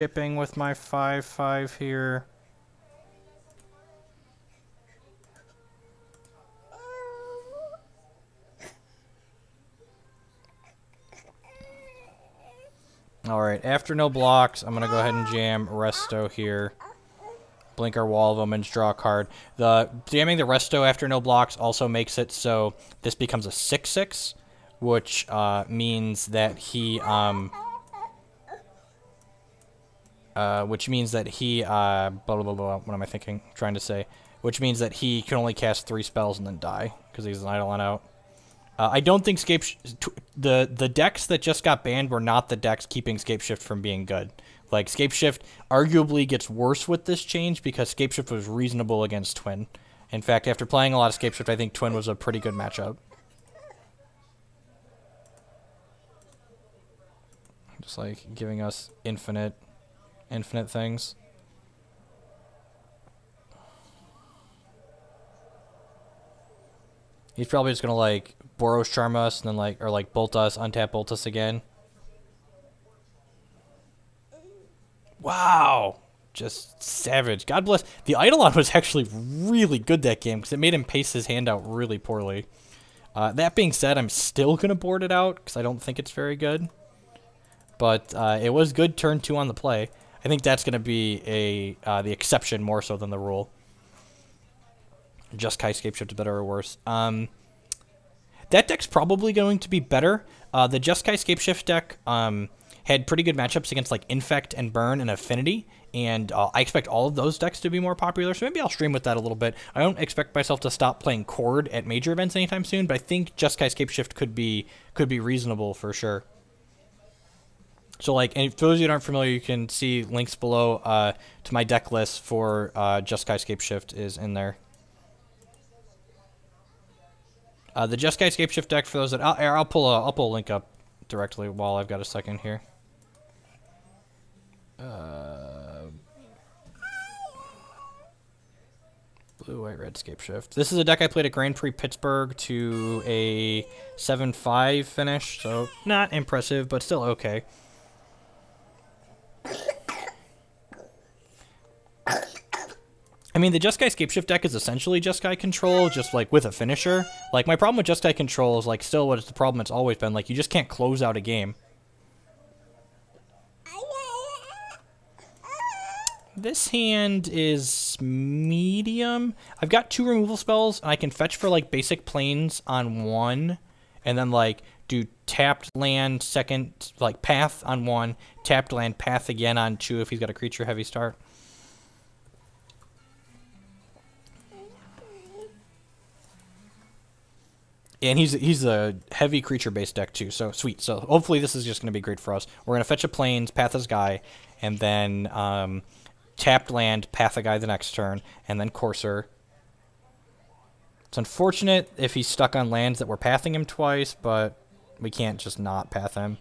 skipping with my 5/5 here. Alright, after no blocks, I'm going to go ahead and jam Resto here. Blink our wall of them and draw a card. The jamming the Resto after no blocks also makes it so this becomes a 6/6, which means that he blah, blah, blah, blah, what am I thinking? Trying to say. Which means that he can only cast 3 spells and then die, because he's an Eidolon out. I don't think the decks that just got banned were not the decks keeping Scapeshift from being good. Like, Scapeshift arguably gets worse with this change because Scapeshift was reasonable against Twin. In fact, after playing a lot of Scapeshift, I think Twin was a pretty good matchup. Just, like, giving us infinite things. He's probably just gonna, like, Boros Charm us, and then, like, or, like, Bolt us, untap Bolt us again. Wow! Just savage. God bless. The Eidolon was actually really good that game, because it made him pace his hand out really poorly. That being said, I'm still gonna board it out, because I don't think it's very good. But, it was good turn 2 on the play. I think that's gonna be the exception more so than the rule. Just Kai Scapeshift is better or worse. That deck's probably going to be better. The Just Kai Scapeshift deck had pretty good matchups against like Infect and Burn and Affinity, and I expect all of those decks to be more popular, so maybe I'll stream with that a little bit. I don't expect myself to stop playing Chord at major events anytime soon, but I think Just Kai Scapeshift could be reasonable for sure. So, like, and for those of you that aren't familiar, you can see links below to my deck list for Just Kai Scapeshift is in there. The Just Kai Scapeshift deck, for those that I'll pull a link up directly while I've got a second here. Blue, white, red Scapeshift. This is a deck I played at Grand Prix Pittsburgh to a 7-5 finish, so not impressive, but still okay. I mean, the Just Kai Scapeshift deck is essentially Just Kai Control, just, like, with a finisher. Like, my problem with Just Kai Control is, like, still what is the problem it's always been. Like, you just can't close out a game. This hand is medium. I've got 2 removal spells, and I can fetch for, like, basic planes on 1, and then, like, do tapped land, second, like, path on 1, tapped land, path again on 2 if he's got a creature heavy start. And he's a heavy creature-based deck, too, so sweet. So hopefully this is just going to be great for us. We're going to fetch a plains, path his guy, and then tapped land, path a guy the next turn, and then Courser. It's unfortunate if he's stuck on lands that we're pathing him twice, but we can't just not path him.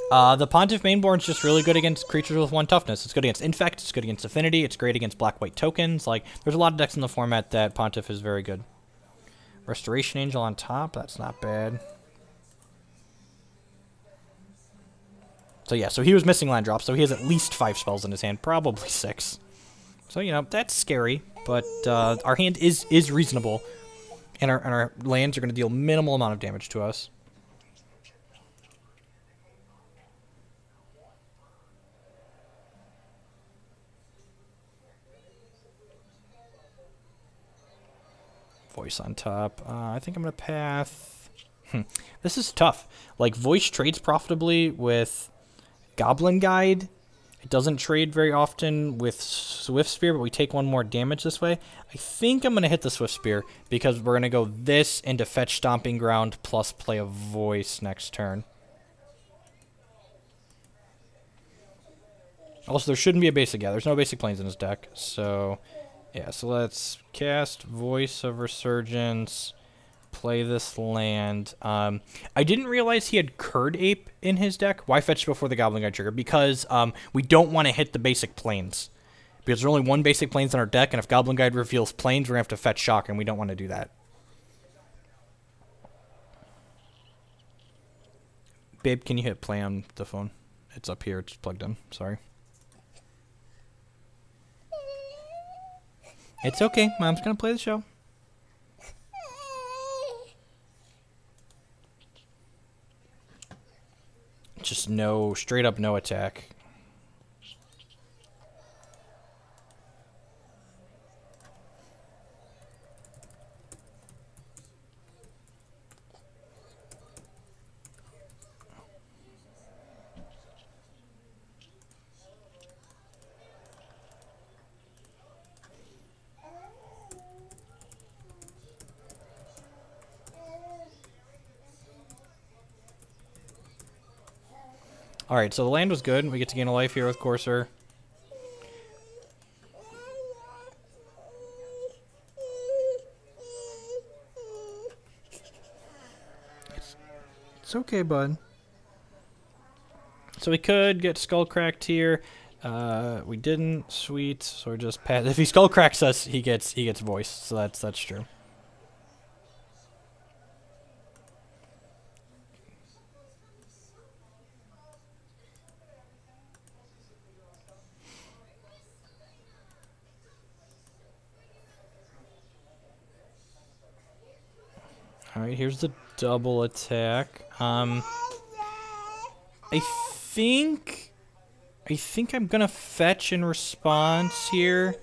The Pontiff Mainborn's just really good against creatures with 1 toughness. It's good against Infect, it's good against Affinity, it's great against black-white tokens. Like, there's a lot of decks in the format that Pontiff is very good. Restoration Angel on top, that's not bad. So yeah, so he was missing land drops, so he has at least 5 spells in his hand, probably 6. So, you know, that's scary, but our hand is reasonable, and our lands are going to deal minimal amount of damage to us. Voice on top. I think I'm going to path. This is tough. Like, Voice trades profitably with Goblin Guide. It doesn't trade very often with Swift Spear, but we take 1 more damage this way. I think I'm going to hit the Swift Spear because we're going to go this into Fetch Stomping Ground plus play a Voice next turn. Also, there shouldn't be a basic. Yeah, there's no basic planes in his deck, so... Yeah, so let's cast Voice of Resurgence, play this land. I didn't realize he had Curd Ape in his deck. Why fetch before the Goblin Guide trigger? Because we don't want to hit the basic planes. Because there's only one basic plains on our deck, and if Goblin Guide reveals plains, we're going to have to fetch Shock, and we don't want to do that. Babe, can you hit play on the phone? It's up here. It's plugged in. Sorry. It's okay. Mom's going to play the show. Just no, straight up no attack. Alright, so the land was good. We get to gain a life here with Courser. It's okay, bud. So we could get skull cracked here. We didn't. Sweet. So we're just pass. If he skull cracks us, he gets voiced. So that's true. Alright, here's the double attack. I think I'm gonna fetch in response here.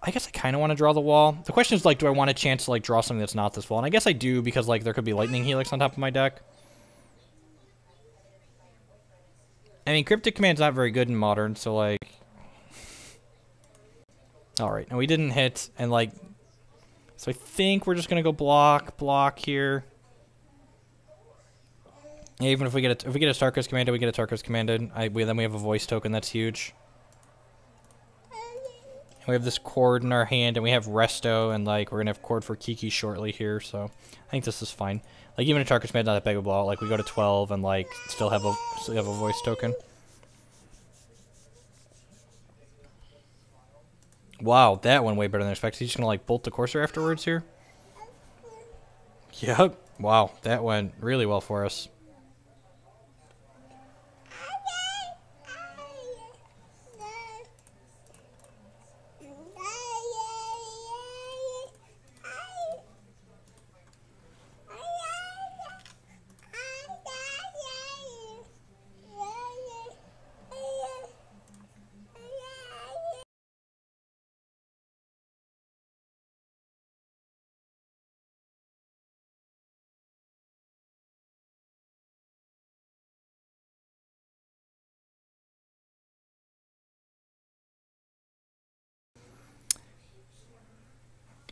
I guess I kind of want to draw the wall. The question is, like, do I want a chance to, like, draw something that's not this wall? And I guess I do, because, like, there could be Lightning Helix on top of my deck. I mean, Cryptic Command's not very good in Modern, so, like... Alright, and we didn't hit, and, like... So I think we're just gonna go block here. Even if we get a Starkers Commanded, we get a Tarkos Commanded. Then we have a voice token. That's huge. And we have this Chord in our hand, and we have Resto, and like we're gonna have Chord for Kiki shortly here. So I think this is fine. Like even a Tarkos Commanded, not that big of a blowout. Like we go to 12 and like still have a voice token. Wow, that went way better than expected. He's just gonna like bolt the Courser afterwards here. Yep. Wow, that went really well for us.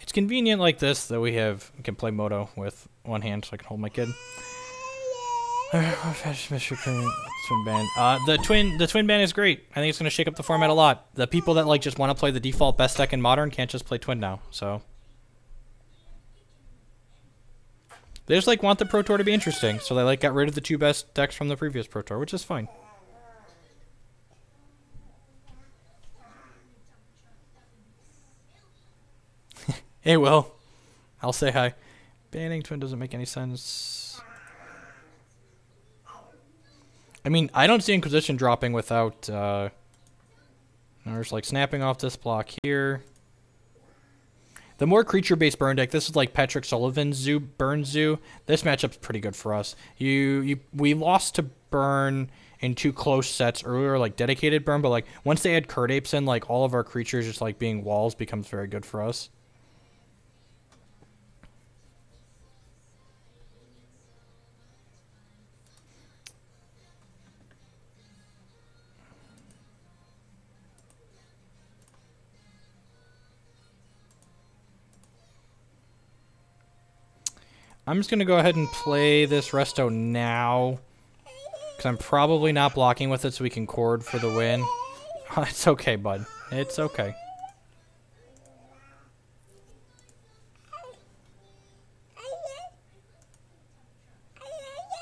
It's convenient like this that we can play Moto with one hand, so I can hold my kid. Twin ban. The twin ban is great. I think it's gonna shake up the format a lot. The people that like just want to play the default best deck in Modern can't just play twin now. So they just like want the Pro Tour to be interesting, so they like got rid of the two best decks from the previous Pro Tour, which is fine. Hey, Will. I'll say hi. Banning twin doesn't make any sense. I mean, I don't see Inquisition dropping without, there's like snapping off this block here. The more creature-based burn deck, this is like Patrick Sullivan's Zoo, Burn Zoo. This matchup's pretty good for us. We lost to Burn in two close sets earlier, like dedicated Burn, but like once they add Curd Apes in, like all of our creatures just like being walls becomes very good for us. I'm just going to go ahead and play this Resto now, because I'm probably not blocking with it so we can Chord for the win. It's okay, bud. It's okay.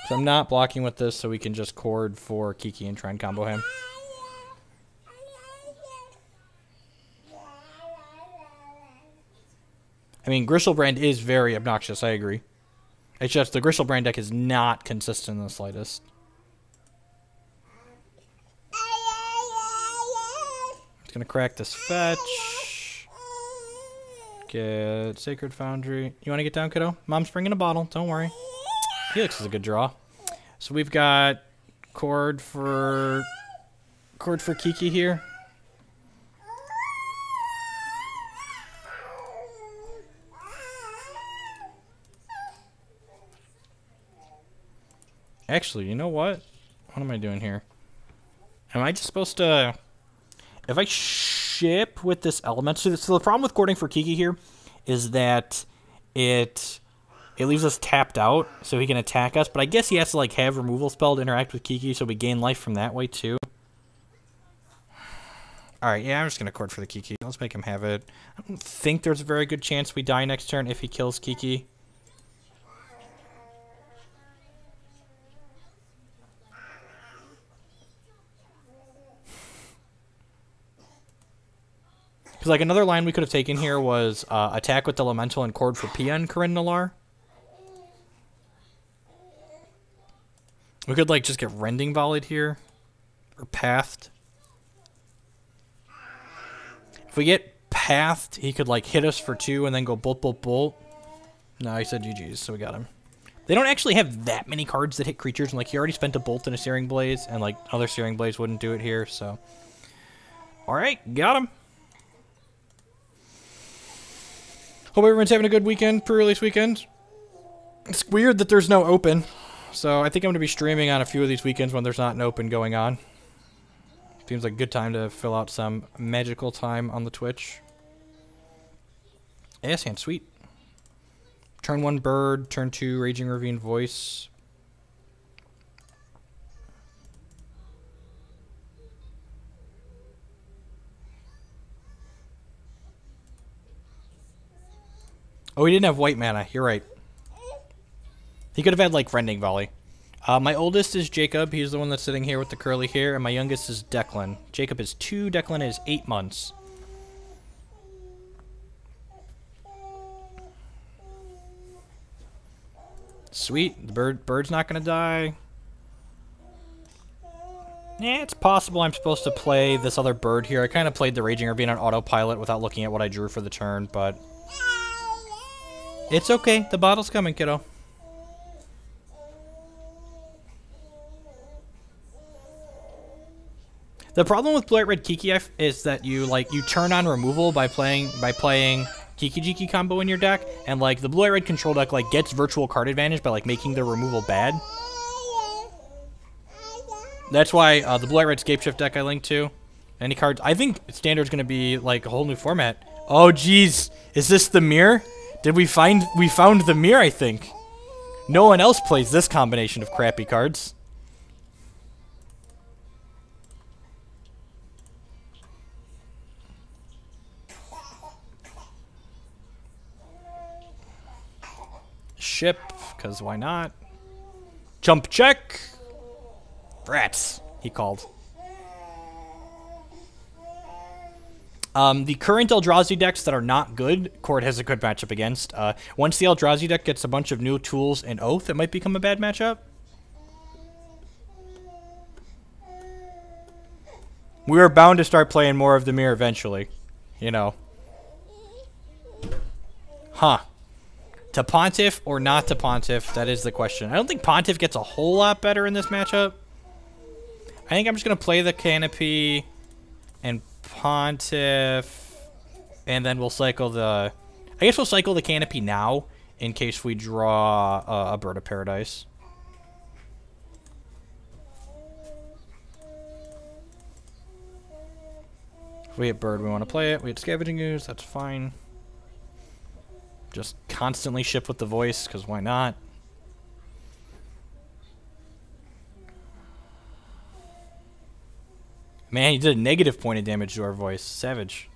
So I'm not blocking with this so we can just Chord for Kiki and try and combo him. I mean, Griselbrand is very obnoxious, I agree. It's just the Griselbrand deck is not consistent in the slightest. Just gonna crack this fetch. Get Sacred Foundry. You want to get down, kiddo? Mom's bringing a bottle. Don't worry. Helix is a good draw. So we've got Chord for Kiki here. Actually, you know what? What am I doing here? Am I just supposed to... If I ship with this element... So the problem with Chording for Kiki here is that it leaves us tapped out, so he can attack us. But I guess he has to like have removal spell to interact with Kiki, so we gain life from that way too. Alright, yeah, I'm just going to Chord for the Kiki. Let's make him have it. I don't think there's a very good chance we die next turn if he kills Kiki. Because like another line we could have taken here was attack with Elemental and Chord for Pia and Corinne Nalar. We could like just get Rending Volleyed here. Or Pathed. If we get Pathed, he could like hit us for 2 and then go bolt, bolt, bolt. No, he said GG's, so we got him. They don't actually have that many cards that hit creatures, and like he already spent a bolt and a Searing Blaze, and like other Searing Blaze wouldn't do it here, so. Alright, got him. Hope everyone's having a good weekend, pre-release weekend. It's weird that there's no open, so I think I'm going to be streaming on a few of these weekends when there's not an open going on. Seems like a good time to fill out some magical time on the Twitch. Ass hand, sweet. Turn 1 Bird, turn 2 Raging Ravine Voice. Oh, he didn't have white mana. You're right. He could have had, like, Rending Volley. My oldest is Jacob. He's the one that's sitting here with the curly hair. And my youngest is Declan. Jacob is 2. Declan is 8 months. Sweet. The bird's not going to die. Yeah, it's possible I'm supposed to play this other bird here. I kind of played the Raging Ravine on autopilot without looking at what I drew for the turn, but... It's okay. The bottle's coming, kiddo. The problem with Blue White Red Kiki is that you turn on removal by playing Kiki Jiki combo in your deck, and like the Blue White Red control deck like gets virtual card advantage by like making the removal bad. That's why the Blue White Red Scapeshift deck I linked to. Any cards? I think Standard's gonna be like a whole new format. Oh geez, is this the mirror? We found the mirror, I think. No one else plays this combination of crappy cards. Ship, because why not? Jump check! Rats, he called. The current Eldrazi decks that are not good, Chord has a good matchup against. Once the Eldrazi deck gets a bunch of new tools and Oath, it might become a bad matchup. We are bound to start playing more of the mirror eventually. You know. Huh. To Pontiff or not to Pontiff? That is the question. I don't think Pontiff gets a whole lot better in this matchup. I think I'm just going to play the Canopy and Pontiff, and then we'll cycle the... I guess we'll cycle the Canopy now in case we draw a Bird of Paradise. If we hit Bird, we want to play it. We hit Scavenging Ooze, that's fine. Just constantly ship with the voice, because why not? Man, he did a negative point of damage to our voice. Savage.